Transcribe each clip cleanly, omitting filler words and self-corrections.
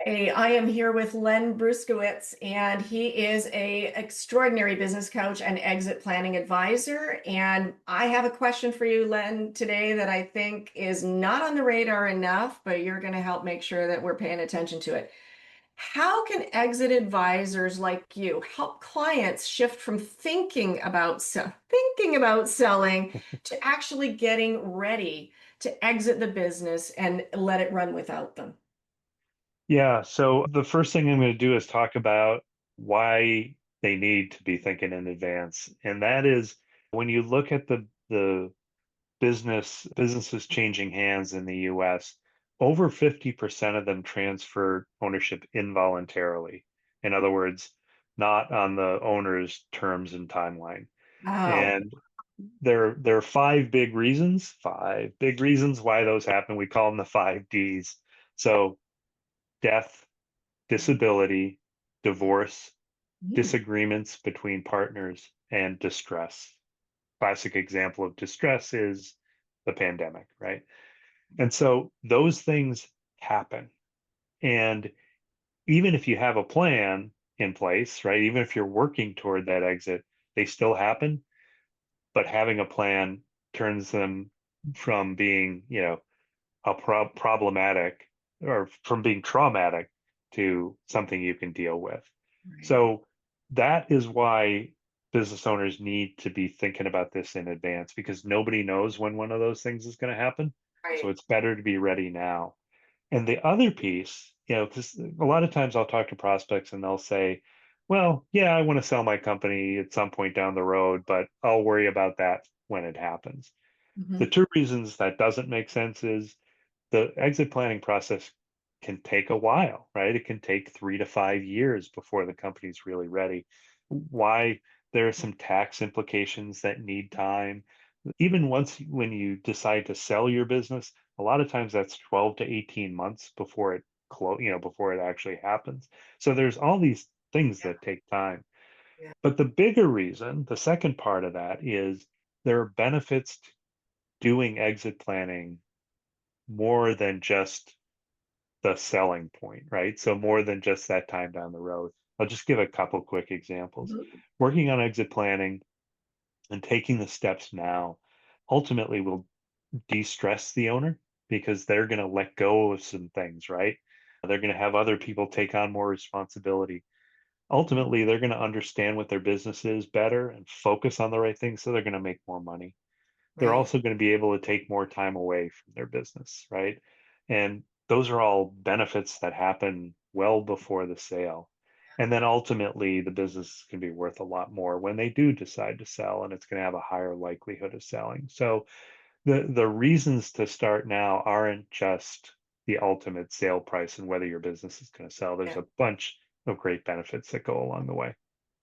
Hey, I am here with Len Bruskowitz, and he is a extraordinary business coach and exit planning advisor. And I have a question for you, Len, today that I think is not on the radar enough, but you're going to help make sure that we're paying attention to it. How can exit advisors like you help clients shift from thinking about selling to actually getting ready to exit the business and let it run without them? Yeah, so the first thing I'm going to do is talk about why they need to be thinking in advance. And that is when you look at the businesses changing hands in the US, over 50% of them transfer ownership involuntarily. In other words, not on the owner's terms and timeline. Wow. And there are five big reasons why those happen. We call them the 5 Ds. So death, disability, divorce, Hmm. disagreements between partners, and distress. Classic example of distress is the pandemic, right? And so those things happen. And even if you have a plan in place, right, even if you're working toward that exit, they still happen. But having a plan turns them from being, a problematic or from being traumatic to something you can deal with. Right. So that is why business owners need to be thinking about this in advance because nobody knows when one of those things is going to happen. So Right. it's better to be ready now. And the other piece, because a lot of times I'll talk to prospects and they'll say, well, yeah, I want to sell my company at some point down the road, but I'll worry about that when it happens. The Hmm. two reasons that doesn't make sense is the exit planning process can take a while, right? It can take 3 to 5 years before the company's really ready. Why? There are some tax implications that need time. Even when you decide to sell your business, a lot of times that's 12 to 18 months before before it actually happens. So there's all these things Yeah. that take time. Yeah. But the bigger reason, the second part of that is there are benefits to doing exit planning more than just the selling point, right? So more than just that time down the road. I'll just give a couple quick examples. Mhm. Working on exit planning and taking the steps now ultimately will de-stress the owner because they're going to let go of some things, right? They're going to have other people take on more responsibility. Ultimately, they're going to understand what their business is better and focus on the right things, so they're going to make more money. They're Right. also going to be able to take more time away from their business, right? And those are all benefits that happen well before the sale. And then ultimately, the business can be worth a lot more when they do decide to sell, and it's going to have a higher likelihood of selling. So the reasons to start now aren't just the ultimate sale price and whether your business is going to sell. There's Yeah. a bunch of great benefits that go along the way.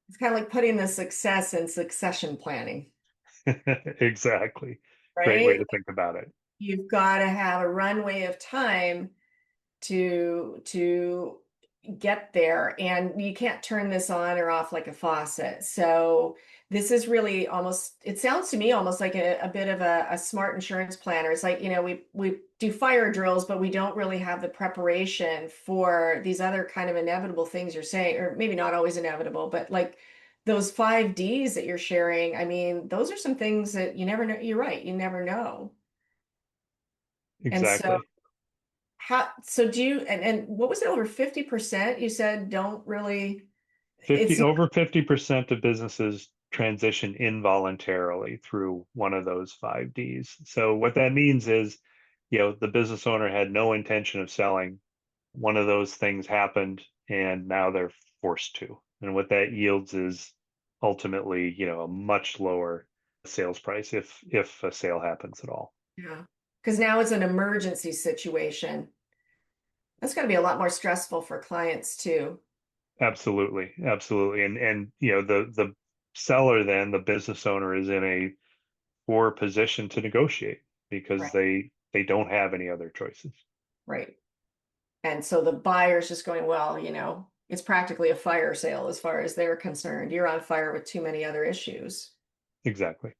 It's kind of like putting the success in succession planning, Exactly. Great way right? to think about it. You've got to have a runway of time to get there, and you can't turn this on or off like a faucet. So this is really almost, it sounds to me almost like a bit of a smart insurance planner. It's like, we do fire drills, but we don't really have the preparation for these other kind of inevitable things you're saying, or maybe not always inevitable, but like those 5 Ds that you're sharing. I mean, those are some things that you never know. You're right, you never know. And so Exactly. so do you, and what was it, over 50% you said don't really, 50 it's, over 50% of businesses transition involuntarily through one of those 5 Ds. So what that means is, the business owner had no intention of selling. One of those things happened and now they're forced to. And what that yields is ultimately, a much lower sales price if a sale happens at all. yeah, because now it's an emergency situation. That's going to be a lot more stressful for clients too. Absolutely, absolutely. And the seller then, the business owner is in a poor position to negotiate because Right. they don't have any other choices. Right. And so the buyer's just going, well, it's practically a fire sale as far as they're concerned. You're on fire with too many other issues. Exactly.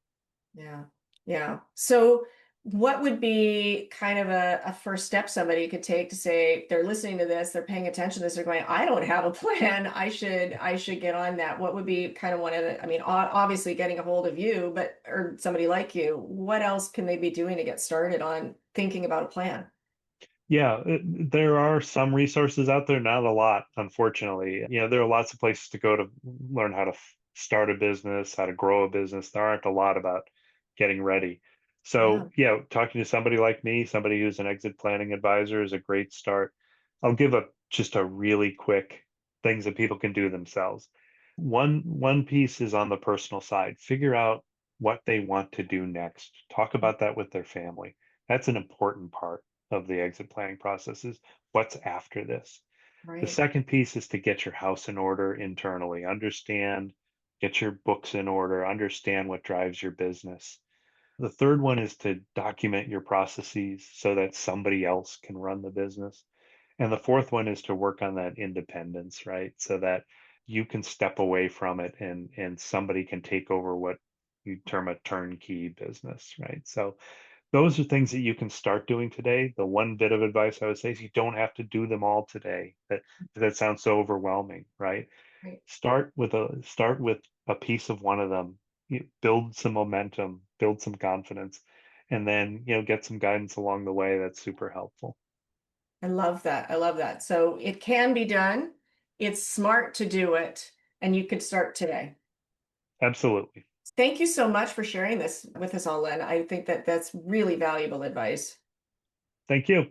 Yeah. Yeah. So What would be kind of a first step somebody could take to say they're listening to this, they're paying attention to this, they're going, I don't have a plan. I should get on that. What would be kind of one of the, I mean, obviously getting a hold of you, but or somebody like you, what else can they be doing to get started on thinking about a plan? Yeah, there are some resources out there, not a lot, unfortunately. There are lots of places to go to learn how to start a business, how to grow a business. There aren't a lot about getting ready. Yeah, So, yeah, talking to somebody like me, somebody who's an exit planning advisor, is a great start. I'll give a just a really quick things that people can do themselves. One piece is on the personal side. Figure out what they want to do next. Talk about that with their family. That's an important part of the exit planning process is what's after this. The right. second piece is to get your house in order internally, understand, get your books in order, understand what drives your business. The third one is to document your processes so that somebody else can run the business. And the fourth one is to work on that independence, right? So that you can step away from it and somebody can take over what you term a turnkey business, right? So those are things that you can start doing today. The one bit of advice I would say is you don't have to do them all today. That sounds so overwhelming, right? Right. Start with a piece of one of them. Build some momentum, build some confidence, and then get some guidance along the way. That's super helpful. I love that. I love that. So it can be done. It's smart to do it, and you could start today. Absolutely. Thank you so much for sharing this with us all, Len. I think that that's really valuable advice. Thank you.